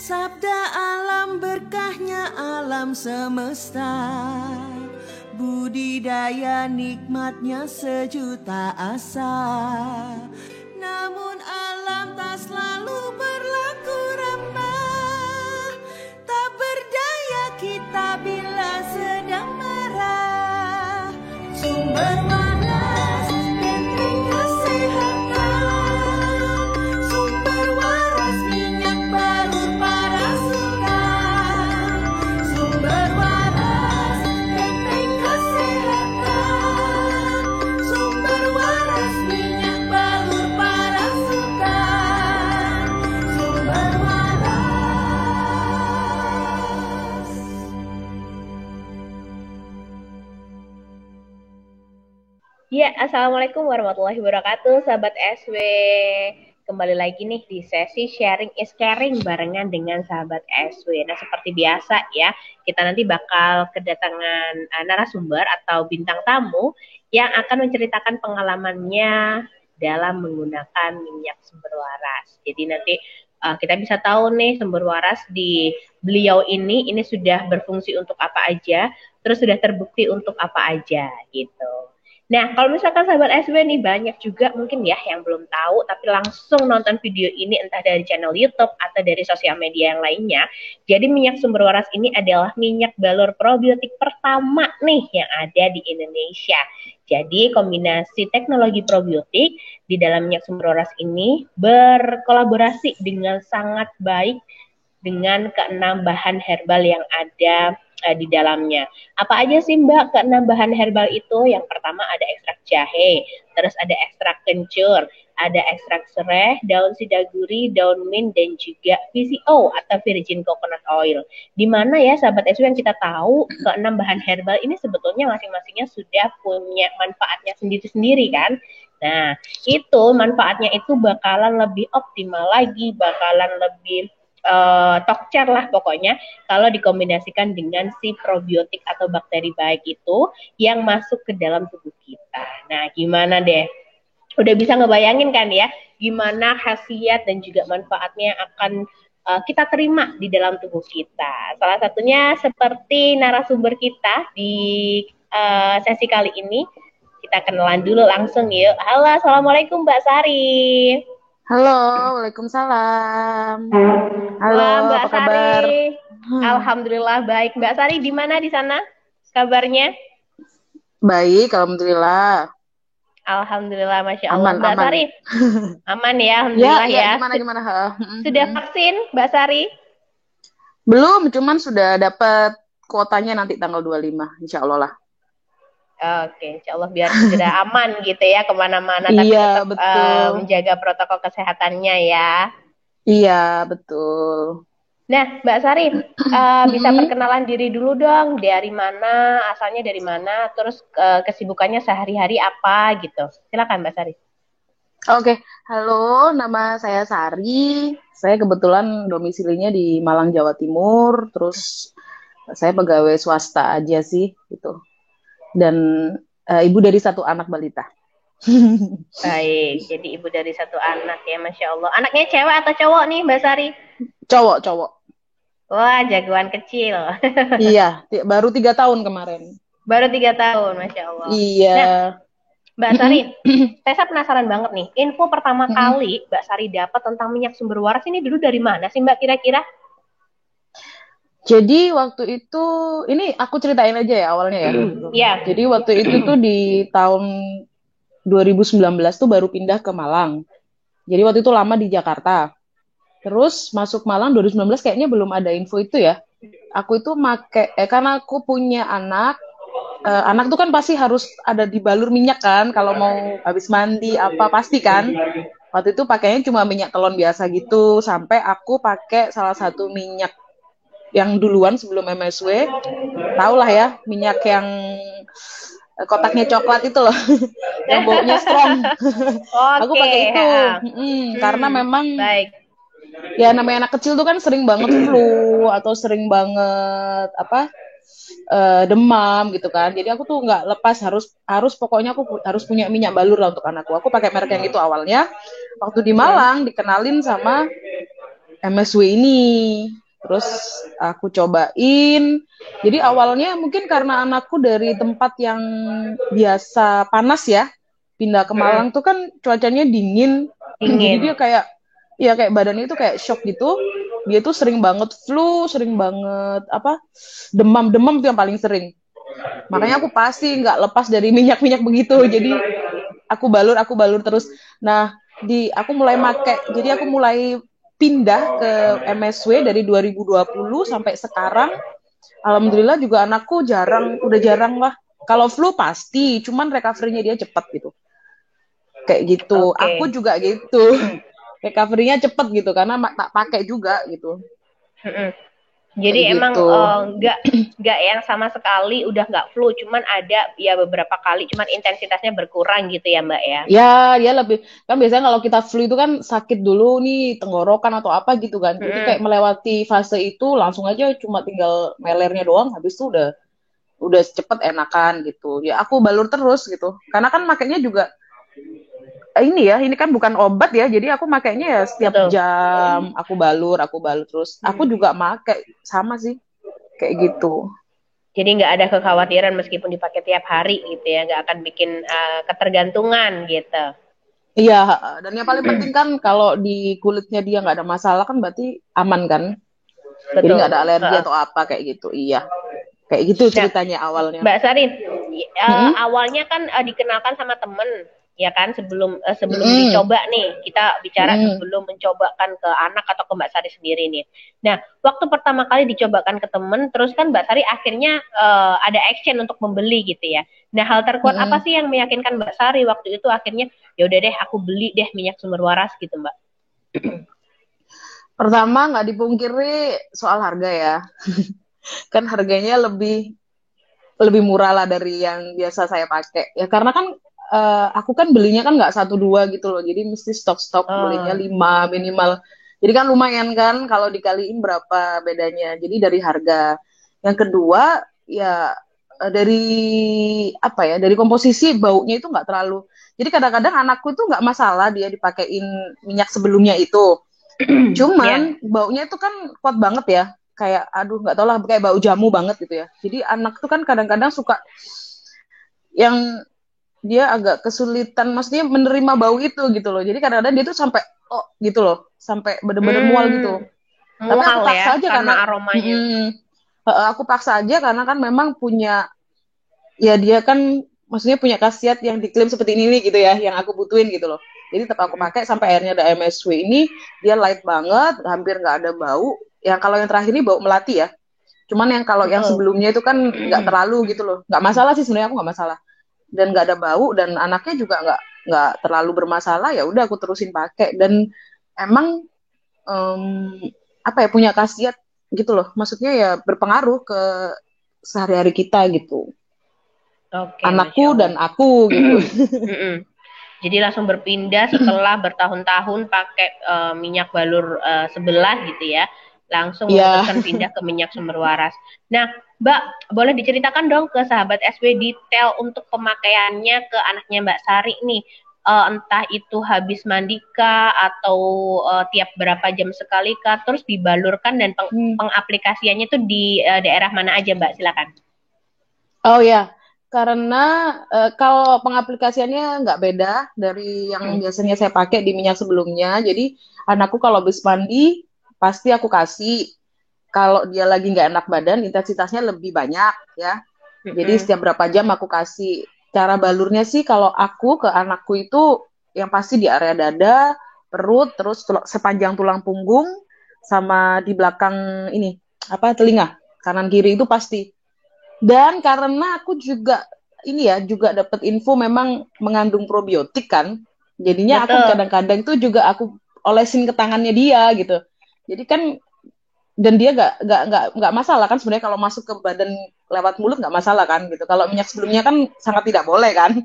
Sabda alam berkahnya alam semesta, budidaya nikmatnya sejuta asa. Namun alam tak selalu berlaku ramah, tak berdaya kita bila sedang marah. Sumber waras benteng kesehatan, sumber waras minyak balur para sultan. Sumber waras benteng kesehatan, sumber waras minyak balur para sultan. Sumber waras. Ya, Assalamualaikum warahmatullahi wabarakatuh, sahabat SW. Kembali lagi nih di sesi sharing is caring barengan dengan sahabat SW. Nah, seperti biasa ya, kita nanti bakal kedatangan narasumber atau bintang tamu yang akan menceritakan pengalamannya dalam menggunakan minyak sumber waras. Jadi nanti kita bisa tahu nih sumber waras di beliau ini sudah berfungsi untuk apa aja, terus sudah terbukti untuk apa aja gitu. Nah, kalau misalkan sahabat SW nih banyak juga mungkin ya yang belum tahu tapi langsung nonton video ini entah dari channel YouTube atau dari sosial media yang lainnya. Jadi minyak sumber waras ini adalah minyak balur probiotik pertama nih yang ada di Indonesia. Jadi kombinasi teknologi probiotik di dalam minyak sumber waras ini berkolaborasi dengan sangat baik dengan keenam bahan herbal yang ada di dalamnya. Apa aja sih Mbak keenam bahan herbal itu? Yang pertama ada ekstrak jahe, terus ada ekstrak kencur, ada ekstrak serai, daun sidaguri, daun mint, dan juga VCO atau virgin coconut oil. Di mana ya sahabat SW yang kita tahu keenam bahan herbal ini sebetulnya masing-masingnya sudah punya manfaatnya sendiri-sendiri kan? Nah, itu manfaatnya itu bakalan lebih optimal lagi, bakalan lebih tokcer lah pokoknya kalau dikombinasikan dengan si probiotik atau bakteri baik itu yang masuk ke dalam tubuh kita. Nah, gimana deh? Udah bisa ngebayangin kan ya gimana khasiat dan juga manfaatnya akan kita terima di dalam tubuh kita. Salah satunya seperti narasumber kita di sesi kali ini. Kita kenalan dulu langsung yuk. Halo, Assalamualaikum Mbak Sari. Halo, Waalaikumsalam. Halo, Wah, Mbak apa kabar? Sari. Alhamdulillah baik. Mbak Sari di mana di sana kabarnya? Baik, alhamdulillah. Alhamdulillah, Masya Allah. Aman, Mbak aman. Sari, aman ya, Alhamdulillah ya. Gimana? Sudah vaksin, Mbak Sari? Belum, cuman sudah dapat kuotanya nanti tanggal 25, insya Allah lah. Oke, insya Allah biar segera aman gitu ya kemana-mana. Tapi Iya, tetap betul. menjaga protokol kesehatannya ya. Iya, betul. Nah, Mbak Sari, bisa perkenalan diri dulu dong. Dari mana, asalnya dari mana, terus kesibukannya sehari-hari apa gitu. Silakan Mbak Sari. Oke, halo, nama saya Sari. Saya kebetulan domisilinya di Malang, Jawa Timur. Terus saya pegawai swasta aja sih, gitu. Dan ibu dari satu anak balita. Baik, jadi ibu dari satu anak ya, Masya Allah. Anaknya cewek atau cowok nih, Mbak Sari? Cowok. Wah, jagoan kecil. Iya, baru 3 tahun kemarin. Baru 3 tahun, Masya Allah. Iya. Nah, Mbak Sari, saya penasaran banget nih. Info pertama kali Mbak Sari dapat tentang minyak sumber waras ini dulu dari mana sih Mbak kira-kira? Jadi waktu itu, ini aku ceritain aja ya awalnya ya. Iya. Jadi waktu itu tuh di tahun 2019 tuh baru pindah ke Malang. Jadi waktu itu lama di Jakarta. Terus masuk Malang 2019 kayaknya belum ada info itu ya. Aku itu karena aku punya anak tuh kan pasti harus ada di balur minyak kan. Kalau mau habis mandi apa pasti kan. Waktu itu pakainya cuma minyak telon biasa gitu. Sampai aku pakai salah satu minyak yang duluan sebelum MSW, tau lah ya, minyak yang kotaknya coklat itu loh, yang baunya strong. Aku pakai itu, karena memang ya namanya anak kecil tuh kan sering banget flu atau sering banget demam gitu kan. Jadi aku tuh nggak lepas harus pokoknya aku harus punya minyak balur lah untuk anakku. Aku pakai merek yang itu awalnya. Waktu di Malang dikenalin sama MSW ini. Terus aku cobain. Jadi awalnya mungkin karena anakku dari tempat yang biasa panas ya, pindah ke Mm-mm. Malang tuh kan cuacanya dingin. Jadi Dingin. dia kayak ya kayak badannya itu kayak shock gitu. Dia tuh sering banget flu, sering banget apa demam-demam tuh yang paling sering. Makanya aku pasti nggak lepas dari minyak-minyak begitu. Jadi aku balur terus. Nah, aku mulai make. Jadi aku mulai pindah ke MSW dari 2020 sampai sekarang. Alhamdulillah juga anakku udah jarang lah. Kalau flu pasti, cuman recovery-nya dia cepat gitu. Kayak gitu. Aku Oke. juga gitu. Recovery-nya cepet gitu karena tak pakai juga gitu. Mm-mm. Kayak Jadi emang gitu. nggak yang sama sekali udah nggak flu, cuman ada ya beberapa kali, cuman intensitasnya berkurang gitu ya Mbak ya. Ya, dia lebih kan biasanya kalau kita flu itu kan sakit dulu nih tenggorokan atau apa gitu kan. Jadi kayak Mm-mm. melewati fase itu langsung aja cuma tinggal melernya doang habis itu udah cepet enakan gitu. Ya aku balur terus gitu. Karena kan makainya juga ini kan bukan obat ya. Jadi aku makainya ya setiap Betul. jam aku balur terus. Aku juga pakai sama sih kayak gitu. Jadi nggak ada kekhawatiran meskipun dipakai tiap hari gitu ya, nggak akan bikin ketergantungan gitu. Iya, dan yang paling penting kan kalau di kulitnya dia nggak ada masalah kan berarti aman kan. Jadi Betul. nggak ada alergi Heeh. atau apa kayak gitu. Iya, kayak gitu Nah, ceritanya awalnya. Mbak Sarin, Mm-mm, awalnya kan dikenalkan sama temen, ya kan sebelum mm-mm, dicoba nih, kita bicara mm-mm, sebelum mencobakan ke anak atau ke Mbak Sari sendiri nih. Nah, waktu pertama kali dicobakan ke temen, terus kan Mbak Sari akhirnya ada action untuk membeli gitu ya. Nah, hal terkuat apa mm-mm. sih yang meyakinkan Mbak Sari waktu itu akhirnya ya udah deh aku beli deh minyak sumber waras gitu Mbak. Pertama nggak dipungkiri soal harga ya. Kan harganya lebih lebih murah lah dari yang biasa saya pakai. Ya karena kan aku kan belinya kan nggak satu dua gitu loh. Jadi mesti stok-stok belinya Oh, 5 minimal. Jadi kan lumayan kan kalau dikaliin berapa bedanya. Jadi dari harga. Yang kedua ya dari apa ya? Dari komposisi baunya itu nggak terlalu. Jadi kadang-kadang anakku itu nggak masalah dia dipakein minyak sebelumnya itu. ya. Cuman baunya itu kan kuat banget ya. Kayak aduh nggak tau lah kayak bau jamu banget gitu ya. Jadi anak tuh kan kadang-kadang suka yang dia agak kesulitan maksudnya menerima bau itu gitu loh. Jadi kadang-kadang dia tuh sampai oh gitu loh, sampai bener-bener mual Hmm, gitu. Tapi aku mual ya paksa aja karena karena aromanya. aku paksa aja karena kan memang punya ya dia kan maksudnya punya khasiat yang diklaim seperti ini nih gitu ya, yang aku butuhin gitu loh. Jadi tetap aku pakai sampai akhirnya ada MSW ini, dia light banget, hampir nggak ada bau. Yang kalau yang terakhir ini bau melati ya. Cuman yang kalau yang Betul. sebelumnya itu kan nggak terlalu gitu loh. Nggak masalah sih sebenarnya aku nggak masalah. Dan nggak ada bau dan anaknya juga nggak terlalu bermasalah ya udah aku terusin pakai dan emang em, apa ya punya khasiat gitu loh. Maksudnya ya berpengaruh ke sehari-hari kita gitu. Oke, Anakku Masya dan Allah. aku gitu. Mm-mm. Jadi langsung berpindah setelah bertahun-tahun pakai minyak balur sebelah gitu ya. Langsung Iya, memutuskan pindah ke minyak sumber waras. Nah, Mbak, boleh diceritakan dong ke sahabat SW detail untuk pemakaiannya ke anaknya Mbak Sari nih. Entah itu habis mandika atau tiap berapa jam sekali kah, terus dibalurkan dan Hmm. pengaplikasiannya itu di daerah mana aja Mbak? Silakan. Oh ya, karena kalau pengaplikasiannya nggak beda dari yang Hmm. biasanya saya pakai di minyak sebelumnya. Jadi anakku kalau habis mandi pasti aku kasih. Kalau dia lagi nggak enak badan, intensitasnya lebih banyak ya. Jadi Mm-mm. setiap berapa jam aku kasih. Cara balurnya sih kalau aku ke anakku itu yang pasti di area dada, perut, terus sepanjang tulang punggung, sama di belakang ini apa telinga kanan kiri itu pasti. Dan karena aku juga ini ya juga dapat info memang mengandung probiotik kan, jadinya aku Betul. kadang-kadang tuh juga aku olesin ke tangannya dia gitu. Jadi kan dan dia nggak masalah kan sebenarnya kalau masuk ke badan lewat mulut nggak masalah kan gitu. Kalau minyak sebelumnya kan sangat tidak boleh kan,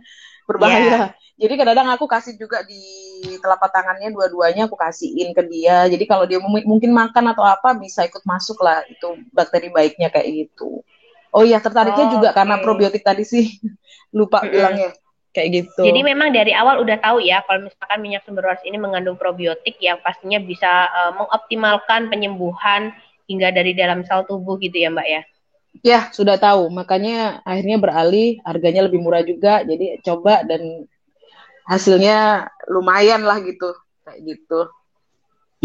Ya. berbahaya. Jadi kadang-kadang aku kasih juga di telapak tangannya dua-duanya aku kasihin ke dia. Jadi kalau dia mungkin makan atau apa bisa ikut masuk lah itu bakteri baiknya kayak gitu. Oh iya tertariknya juga karena Oke. probiotik tadi sih lupa Mm-mm. bilangnya. kayak Jadi gitu. memang dari awal udah tahu ya kalau misalkan minyak sumber waras ini mengandung probiotik yang pastinya bisa mengoptimalkan penyembuhan hingga dari dalam sel tubuh gitu ya Mbak ya. Ya, sudah tahu. Makanya akhirnya beralih, harganya lebih murah juga. Jadi coba dan hasilnya lumayan lah gitu. Kayak gitu.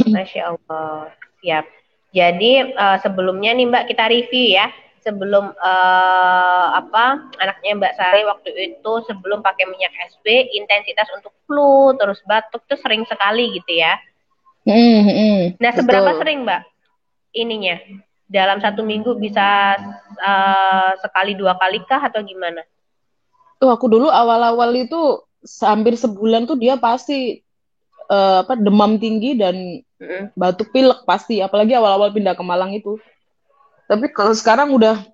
Masya Allah. Siap. Jadi sebelumnya nih Mbak kita review ya. Sebelum anaknya Mbak Sari waktu itu sebelum pakai minyak SB intensitas untuk flu terus batuk tuh sering sekali gitu ya. Nah seberapa Betul. sering Mbak ininya? Dalam 1 minggu bisa sekali 2 kali kah atau gimana? Tuh aku dulu awal-awal itu hampir sebulan tuh dia pasti demam tinggi dan Mm-mm. batuk pilek pasti. Apalagi awal-awal pindah ke Malang itu. Tapi kalau sekarang udah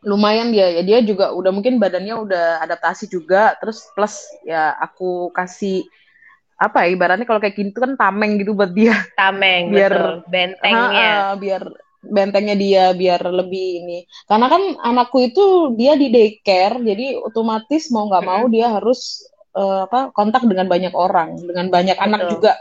lumayan dia ya dia juga udah mungkin badannya udah adaptasi juga terus plus ya aku kasih apa ya ibaratnya kalau kayak gitu kan tameng gitu buat dia Tameng betul, biar bentengnya. biar bentengnya dia biar lebih ini karena kan anakku itu dia di daycare jadi otomatis mau nggak mau Mm-mm. dia harus kontak dengan banyak orang dengan banyak anak Betul. juga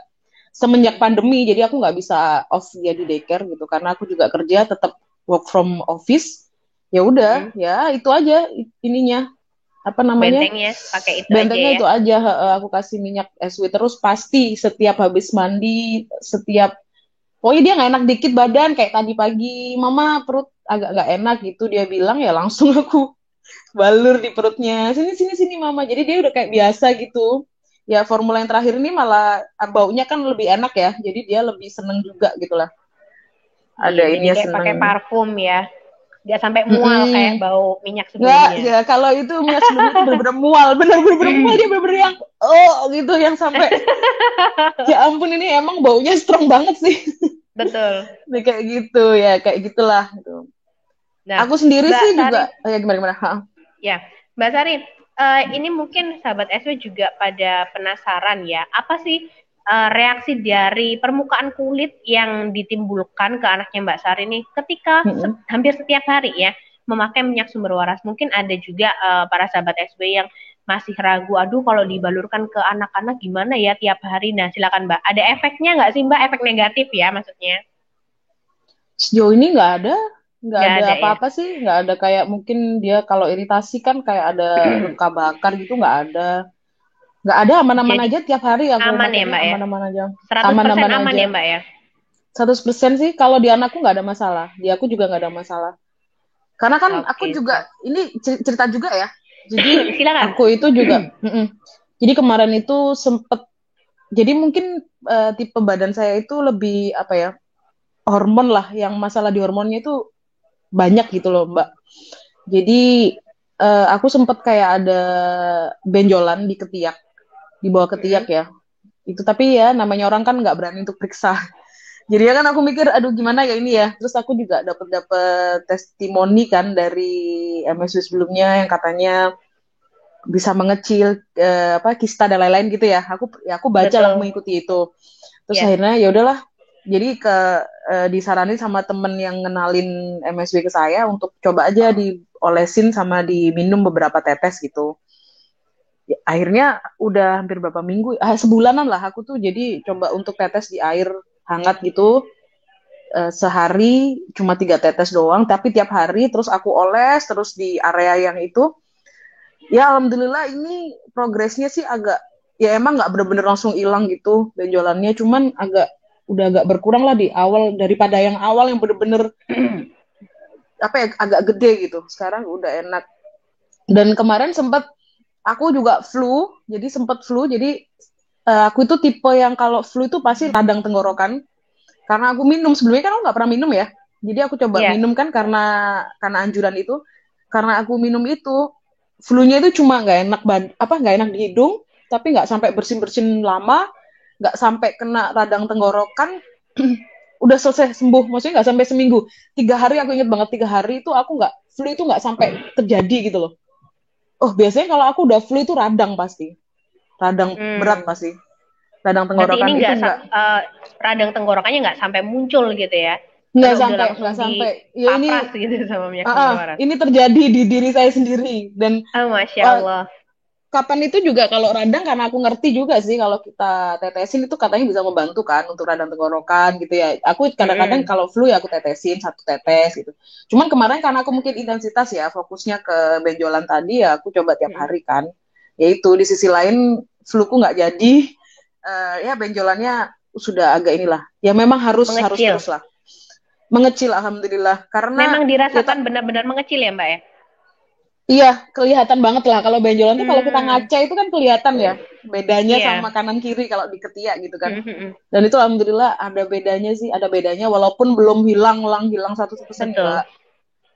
semenjak pandemi jadi aku nggak bisa off dia di daycare gitu karena aku juga kerja tetap work from office ya udah Mm-mm. ya itu aja ininya apa namanya Bentengnya pakai itu aja bentengnya ya. itu aja aku kasih minyak SW terus pasti setiap habis mandi setiap pokoknya dia nggak enak dikit badan kayak tadi pagi mama perut agak nggak enak gitu dia bilang ya langsung aku balur di perutnya sini sini sini mama jadi dia udah kayak biasa gitu ya formula yang terakhir ini malah baunya kan lebih enak ya jadi dia lebih seneng juga gitu lah Iya, ada jadi ininya kayak pakai seneng. parfum ya. Nggak sampai mual kayak Mm-mm. bau minyak Nggak, sebelumnya. ya kalau itu minyak sebelumnya itu bener-bener mual, bener-bener mual dia bener-bener yang oh gitu yang sampai ya ampun ini emang baunya strong banget sih. Betul. Nih, kayak gitu ya, kayak gitulah. Gitu. Nah, Aku sendiri Mbak sih Sari, juga ya gimana gimana. Ha. ya, Mbak Sari, ini mungkin sahabat SW juga pada penasaran ya, apa sih reaksi dari permukaan kulit yang ditimbulkan ke anaknya Mbak Sari ini ketika Mm-mm. hampir setiap hari ya memakai minyak sumber waras. Mungkin ada juga para sahabat SW yang masih ragu, aduh kalau dibalurkan ke anak-anak gimana ya tiap hari. Nah, silakan Mbak. Ada efeknya nggak sih Mbak? Efek negatif ya maksudnya? Sejauh ini nggak Nggak ada ada ya? apa-apa sih, nggak ada kayak mungkin dia kalau iritasi kan kayak ada luka bakar gitu nggak ada aman-aman Jadi aja tiap hari aku aman ya makainya Mbak ya? aman-aman aja, 100% aman-aman aman aja. ya Mbak ya? 100% sih kalau di anakku nggak ada masalah, di aku juga nggak ada masalah. Karena kan aku Oke, juga siap. ini cerita juga ya. Jadi Silakan. aku itu juga, jadi kemarin itu sempet, jadi mungkin tipe badan saya itu lebih apa ya, hormon lah, yang masalah di hormonnya itu banyak gitu loh Mbak. Jadi aku sempet kayak ada benjolan di ketiak, di bawah ketiak Mm-mm. ya. Itu tapi ya namanya orang kan nggak berani untuk periksa. Jadi ya kan aku mikir, aduh gimana ya ini ya. Terus aku juga dapat dapat testimoni kan dari MSU sebelumnya yang katanya bisa mengecil kista dan lain-lain gitu ya. Aku baca lah Betul. mengikuti itu. Terus Ya. akhirnya ya udahlah. Jadi disaranin sama temen yang ngenalin MSW ke saya untuk coba aja diolesin sama diminum beberapa tetes gitu. Ya, akhirnya udah hampir berapa minggu, sebulanan lah aku tuh jadi coba untuk tetes di air hangat gitu sehari cuma 3 tetes doang, tapi tiap hari terus aku oles terus di area yang itu. Ya alhamdulillah ini progresnya sih agak ya emang nggak bener-bener langsung hilang gitu benjolannya, cuman udah agak berkurang lah di awal daripada yang awal yang bener-bener apa ya agak gede gitu. Sekarang udah enak. Dan kemarin sempat aku juga flu, jadi sempat flu. Jadi aku itu tipe yang kalau flu itu pasti radang tenggorokan. Karena aku minum sebelumnya kan aku nggak pernah minum ya. Jadi aku coba Ya. minum kan karena anjuran itu. Karena aku minum itu, flu-nya itu cuma nggak enak di hidung, tapi nggak sampai bersin-bersin lama, nggak sampai kena radang tenggorokan, udah selesai sembuh. Maksudnya nggak sampai seminggu. 3 hari aku inget banget 3 hari itu aku nggak flu itu nggak sampai terjadi gitu loh. Oh biasanya kalau aku udah flu itu radang pasti, radang berat Hmm. pasti, radang Berarti ini tenggorokan itu nggak nggak. radang tenggorokannya nggak sampai muncul gitu ya? Karena udah langsung Nggak sampai ya dipapras gitu sama minyak uh, sumber uh, waras. ini terjadi di diri saya sendiri dan Ah, Masya uh, Allah. kapan itu juga kalau radang, karena aku ngerti juga sih kalau kita tetesin itu katanya bisa membantu kan untuk radang tenggorokan gitu ya. Aku kadang-kadang Mm-mm. kalau flu ya aku tetesin 1 tetes gitu. Cuman kemarin karena aku mungkin intensitas ya fokusnya ke benjolan tadi ya aku coba tiap Mm-mm. hari kan. Yaitu di sisi lain fluku nggak jadi, ya benjolannya sudah agak inilah. Ya memang harus Mengecil. terus lah mengecil alhamdulillah karena Memang ya dirasakan benar-benar mengecil ya Mbak ya? iya, kelihatan banget lah. Kalau benjolan tuh kalau kita Hmm, ngaca itu kan kelihatan ya bedanya sama iya. kanan kiri kalau di ketiak gitu kan. Mm-mm. Dan itu alhamdulillah ada bedanya sih, ada bedanya walaupun belum hilang 100% Betul. enggak.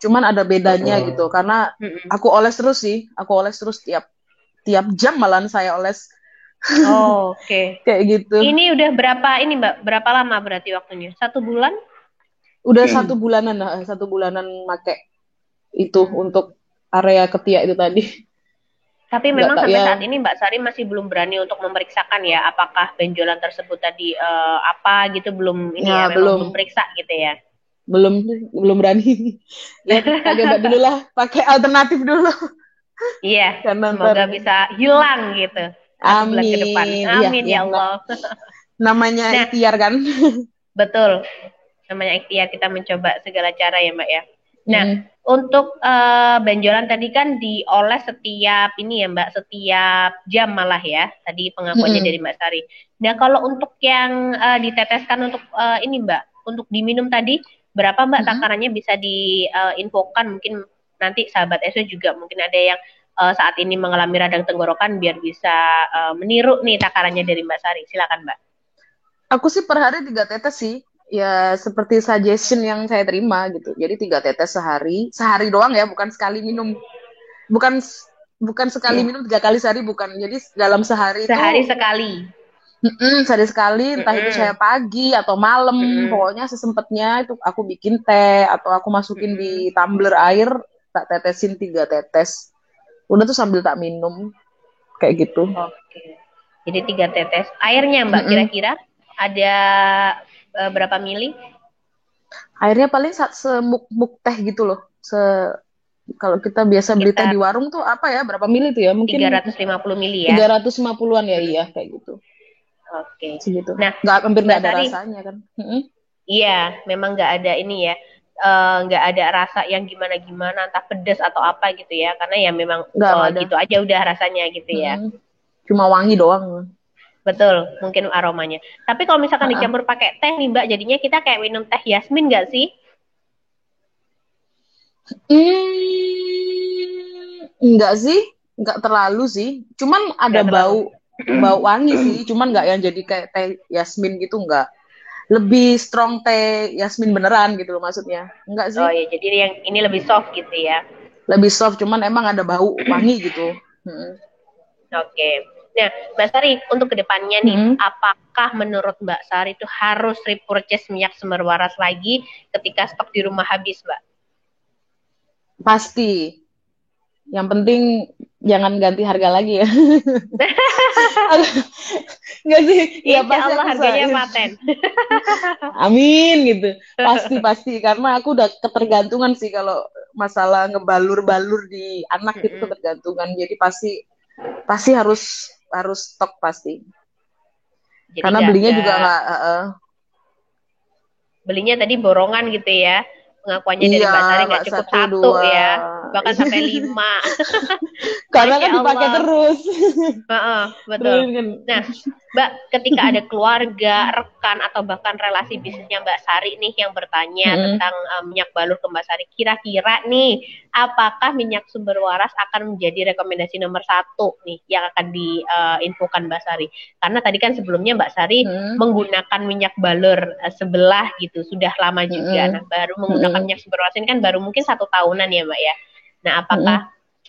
Cuman ada bedanya gitu karena Mm-mm. aku oles terus sih, aku oles terus tiap tiap jam malahan saya oles Oh, oke. kayak gitu. Ini udah berapa ini Mbak? Berapa lama berarti waktunya? 1 bulan? Udah 1 bulanan lah, 1 bulanan make itu Hmm. untuk area ketiak itu tadi. Tapi Enggak memang tak sampai ya, saat ini Mbak Sari masih belum berani untuk memeriksakan ya, apakah benjolan tersebut tadi apa gitu belum ini ya, ya memang belum belum periksa gitu ya. belum belum berani. Ya kita coba dulu lah, pakai alternatif dulu. Iya, Karena ntar semoga bisa hilang gitu 1 bulan ke depan. amin, iya Amin ya ya nggak Allah. namanya Nah, ikhtiar kan. betul. Namanya ikhtiar kita mencoba segala cara ya Mbak ya. Nah, Mm-mm. untuk benjolan tadi kan dioles setiap ini ya Mbak, setiap jam malah ya. Tadi pengakuannya dari Mm-mm. Mbak Sari. Nah, kalau untuk yang diteteskan untuk ini Mbak, untuk diminum tadi, berapa Mbak Mm-mm. takarannya bisa diinfokan? Mungkin nanti sahabat SW juga mungkin ada yang saat ini mengalami radang tenggorokan biar bisa meniru nih takarannya dari Mbak Sari. Silakan Mbak. Aku sih per hari 3 tetes sih, ya seperti suggestion yang saya terima gitu. Jadi 3 tetes sehari, sehari doang ya, bukan sekali minum, bukan bukan sekali minum 3 kali sehari, bukan. Jadi dalam sehari itu, Sehari sekali. sehari sekali, entah itu saya Mm-mm. pagi atau malam, Mm-mm. pokoknya sesempatnya itu aku bikin teh atau aku masukin Mm-mm. di tumbler air, tak tetesin 3 tetes. Udah tuh sambil tak minum kayak gitu. Oke. Jadi 3 tetes. Airnya Mbak Mm-mm. kira-kira ada berapa mili? Airnya paling semuk-muk teh gitu loh. Kalau kita biasa beli teh Sekitar di warung tuh apa ya? Berapa mili tuh ya? Mungkin 350 mili ya. 350-an ya, iya Mm-mm. kayak gitu. Oke. Segitu. Nah, Hampir Mbak nggak ada Sari, rasanya kan. Mm-mm. iya, memang nggak ada ini ya, nggak ada rasa yang gimana-gimana, entah pedas atau apa gitu ya, karena ya memang Nggak ada. gitu aja udah rasanya gitu ya. Mm-mm. Cuma wangi doang. Betul, mungkin aromanya. Tapi kalau misalkan Ah, dicampur pakai teh nih Mbak, jadinya kita kayak minum teh Yasmin nggak sih? Enggak sih, enggak terlalu sih. Cuman ada Nggak terlalu. bau bau wangi sih, cuman enggak yang jadi kayak teh Yasmin gitu enggak. Lebih strong teh Yasmin beneran gitu loh maksudnya. Enggak Oh sih. ya, jadi yang ini lebih soft gitu ya. Lebih soft cuman emang ada bau wangi gitu. Mm. Oke. Nah, Mbak Sari, untuk kedepannya nih, Mm. apakah menurut Mbak Sari itu harus repurchase minyak sumber waras lagi ketika stok di rumah habis, Mbak? Pasti. Yang penting jangan ganti harga lagi ya. Enggak sih, ya Insya pasti Allah aku harganya paten. amin gitu. Pasti pasti karena aku udah ketergantungan sih kalau masalah ngebalur-balur di anak itu Mm-mm. ketergantungan. Jadi pasti pasti harus harus stok pasti. Jadi Karena belinya juga nggak nggak belinya tadi borongan gitu ya. Pengakuannya dari iya Mbak Sari nggak nggak cukup satu satu dua. ya, bahkan sampai 5. Karena kan Masya dipakai Allah. terus. Heeh, betul. Terus kan. Nah, Mbak, ketika ada keluarga, rekan, atau bahkan relasi bisnisnya Mbak Sari nih yang bertanya Mm-mm. tentang minyak balur ke Mbak Sari, kira-kira nih, apakah minyak sumber waras akan menjadi rekomendasi nomor 1 nih yang akan diinfokan Mbak Sari? Karena tadi kan sebelumnya Mbak Sari Mm-mm. menggunakan minyak balur sebelah gitu, sudah lama juga. Nah, Mm-mm. baru menggunakan Mm-mm. minyak sumber waras ini kan baru mungkin 1 tahunan ya Mbak ya. Nah, apakah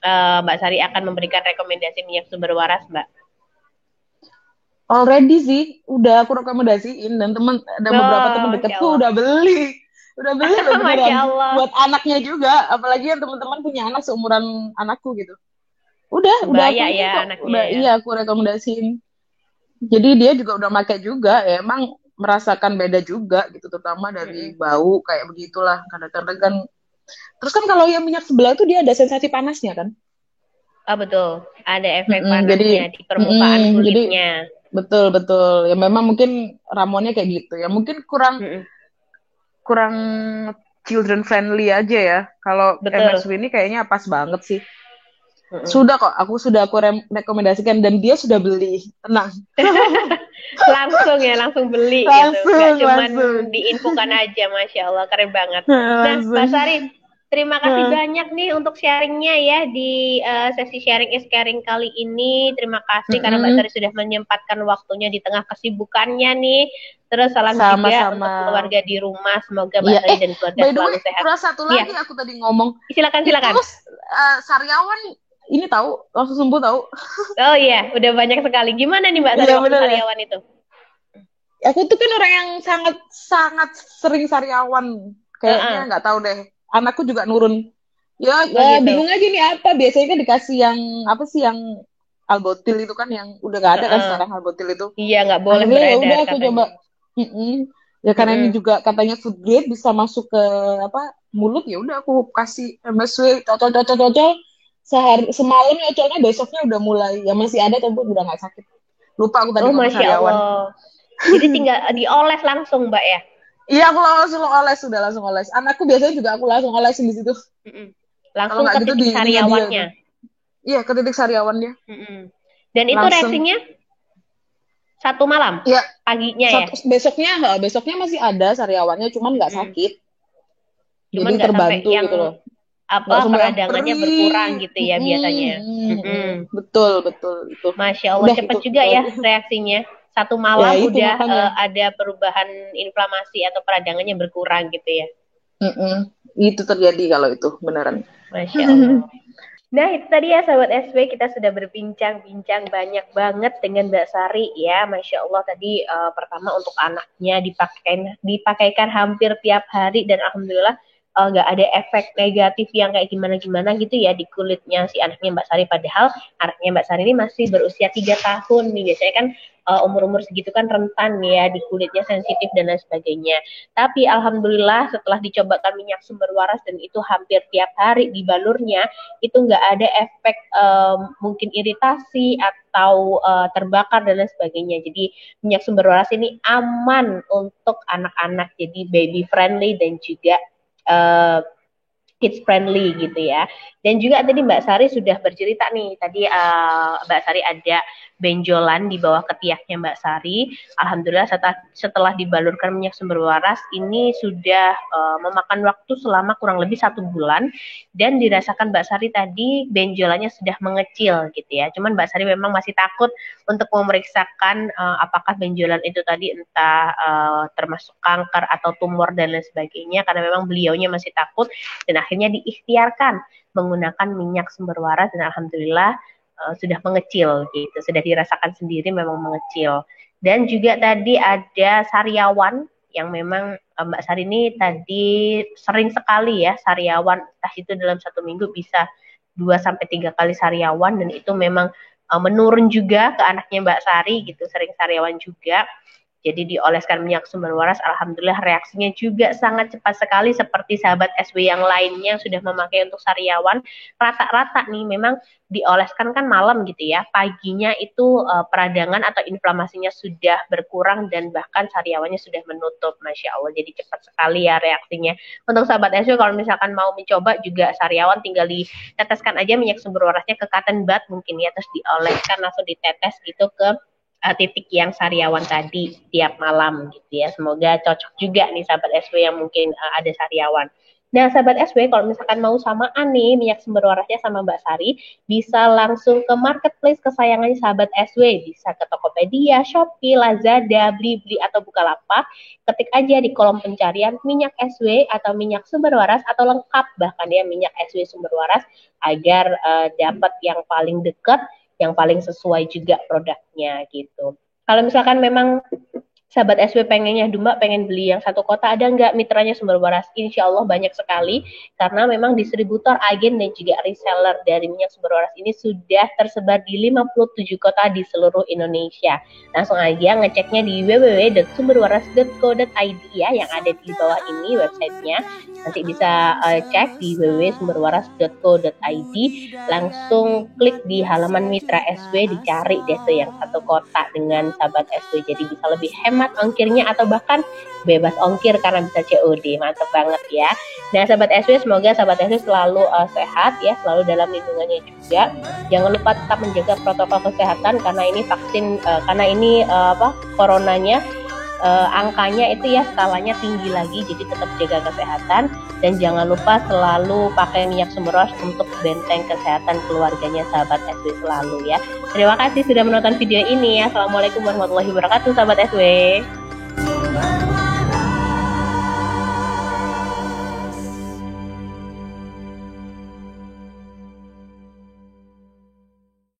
Mm-mm. Mbak Sari akan memberikan rekomendasi minyak sumber waras, Mbak? Already sih, udah aku rekomendasiin dan ada beberapa Oh, teman Masya dekatku Allah. udah beli loh Masya beneran Allah. buat anaknya juga, apalagi yang teman-teman punya anak seumuran anakku gitu. Udah aku Bahaya ini ya kok, anaknya udah ya. iya aku rekomendasiin. Jadi dia juga udah pakai juga, ya emang merasakan beda juga gitu, terutama dari Mm-mm. bau kayak begitulah. Kadang-kadang kan, terus kan kalau yang minyak sebelah tuh dia ada sensasi panasnya kan. Betul. Ada efek Jadi panasnya di permukaan jadi kulitnya. betul. Ya memang mungkin ramuannya kayak gitu ya. Mungkin kurang Mm-mm. kurang children friendly aja ya. Kalau Betul. MSW ini kayaknya pas banget sih. Mm-mm. Sudah kok, sudah aku rekomendasikan dan dia sudah beli. Tenang. Langsung ya, langsung beli gitu. Nggak Langsung, cuman langsung. diinfokan aja, Masya Allah, keren banget. Nah, Mbak Langsung. Sari, terima kasih banyak nih untuk sharingnya ya di sesi sharing is caring kali ini. Terima kasih karena Mbak Sari Mm-mm. sudah menyempatkan waktunya di tengah kesibukannya nih. Terus salam juga Sama-sama. untuk keluarga di rumah. Semoga Mbak Iya, Sari dan keluarga by the way, selalu sehat. kurang satu Iya, lagi aku tadi ngomong. silakan, Itu silakan. Sariawan ini tahu, langsung sembuh tahu. Oh iya, udah banyak sekali. Gimana nih Mbak Sari Iya waktu bener ya. sariawan itu? Aku tuh kan orang yang sangat sangat sering sariawan. Kayaknya Heeh. nggak tahu deh. Anakku juga nurun. Ya, Oh gitu. bingung aja nih apa. Biasanya kan dikasih yang apa sih yang albotil itu kan yang udah nggak ada kan Heeh. sekarang albotil itu. Iya, nggak boleh Akhirnya ya udah beredar aku katanya. coba. Mm-mm. Ya karena ini Mm-mm. juga katanya food grade bisa masuk ke apa mulut ya udah aku kasih MSW cocol semalam nyocolnya besoknya udah mulai ya masih ada tapi udah nggak sakit. Lupa aku tadi Oh, ngomong Masya sariawan. Allah. Jadi tinggal dioles langsung, Mbak ya? Iya aku langsung oles sudah langsung oles. Anakku biasanya juga aku langsung olesin di situ. Mm-mm. Kalau Langsung nggak ke gitu titik di ininya dia sariawannya. tuh. Iya ke titik sariawan dia. Mm-mm. Dan itu Langsung. reaksinya 1 malam, Iya paginya ya? besoknya masih ada sariawannya cuman nggak Mm-mm. sakit. Cuman Jadi nggak sampai terbantu yang gitu loh. Nggak semua yang peradangannya berkurang perih. gitu ya biasanya. Betul itu. Masya Allah, Udah cepat itu juga ya aja. reaksinya. Satu Ya malam itu udah makanya. ada perubahan inflamasi atau peradangannya berkurang gitu ya. Itu terjadi kalau itu beneran. Masya Allah. Nah, itu tadi ya sahabat SW, kita sudah berbincang-bincang banyak banget dengan Mbak Sari ya. Masya Allah tadi pertama untuk anaknya dipakaikan hampir tiap hari dan alhamdulillah nggak ada efek negatif yang kayak gimana-gimana gitu ya di kulitnya si anaknya Mbak Sari. Padahal anaknya Mbak Sari ini masih berusia 3 tahun nih. Biasanya kan umur-umur segitu kan rentan ya di kulitnya sensitif dan lain sebagainya. Tapi alhamdulillah setelah dicobakan minyak sumber waras dan itu hampir tiap hari di balurnya, itu nggak ada efek mungkin iritasi atau terbakar dan lain sebagainya. Jadi minyak sumber waras ini aman untuk anak-anak, jadi baby friendly dan juga uh, kids friendly gitu ya. Dan juga tadi Mbak Sari sudah bercerita nih, tadi Mbak Sari ada benjolan di bawah ketiaknya Mbak Sari. Alhamdulillah setelah dibalurkan minyak sumber waras ini sudah memakan waktu selama kurang lebih 1 bulan dan dirasakan Mbak Sari tadi benjolannya sudah mengecil gitu ya. Cuman Mbak Sari memang masih takut untuk memeriksakan apakah benjolan itu tadi entah termasuk kanker atau tumor dan lain sebagainya karena memang beliaunya masih takut dan akhirnya diikhtiarkan menggunakan minyak sumber waras dan alhamdulillah sudah mengecil gitu, sudah dirasakan sendiri memang mengecil. Dan juga tadi ada sariawan yang memang Mbak Sari ini tadi sering sekali ya sariawan, entah itu dalam 1 minggu bisa 2 sampai 3 kali sariawan dan itu memang menurun juga ke anaknya Mbak Sari gitu, sering sariawan juga. Jadi dioleskan minyak sumber waras, alhamdulillah reaksinya juga sangat cepat sekali seperti sahabat SW yang lainnya yang sudah memakai untuk sariawan. Rata-rata nih memang dioleskan kan malam gitu ya, paginya itu peradangan atau inflamasinya sudah berkurang dan bahkan sariawannya sudah menutup, Masya Allah. Jadi cepat sekali ya reaksinya. Untuk sahabat SW kalau misalkan mau mencoba juga sariawan tinggal diteteskan aja minyak sumber warasnya ke cotton bud mungkin ya, terus dioleskan langsung ditetes gitu ke titik yang sariawan tadi tiap malam gitu ya. Semoga cocok juga nih sahabat SW yang mungkin ada sariawan. Nah sahabat SW kalau misalkan mau samaan nih minyak sumber warasnya sama Mbak Sari, bisa langsung ke marketplace kesayangannya sahabat SW, bisa ke Tokopedia, Shopee, Lazada, Blibli atau Bukalapak. Ketik aja di kolom pencarian minyak SW atau minyak sumber waras atau lengkap bahkan ya minyak SW sumber waras agar dapat yang paling dekat, yang paling sesuai juga produknya gitu. Kalau misalkan memang sahabat SW pengennya Mbak pengen beli yang satu kota, ada nggak mitranya sumber waras? Insya Allah banyak sekali karena memang distributor, agen dan juga reseller dari minyak sumber waras ini sudah tersebar di 57 kota di seluruh Indonesia. Langsung aja ngeceknya di www.sumberwaras.co.id ya yang ada di bawah ini websitenya. Nanti bisa cek di www.sumberwaras.co.id, langsung klik di halaman Mitra SW, dicari deh tuh yang satu kota dengan sahabat SW, jadi bisa lebih hemat ongkirnya atau bahkan bebas ongkir karena bisa COD. Mantap banget ya. Nah sahabat SW, semoga sahabat SW selalu sehat ya, selalu dalam lindungannya juga. Jangan lupa tetap menjaga protokol kesehatan karena ini vaksin coronanya angkanya itu ya skalanya tinggi lagi, jadi tetap jaga kesehatan dan jangan lupa selalu pakai minyak sumber untuk benteng kesehatan keluarganya sahabat SW selalu ya. Terima kasih sudah menonton video ini ya. Assalamualaikum warahmatullahi wabarakatuh sahabat SW.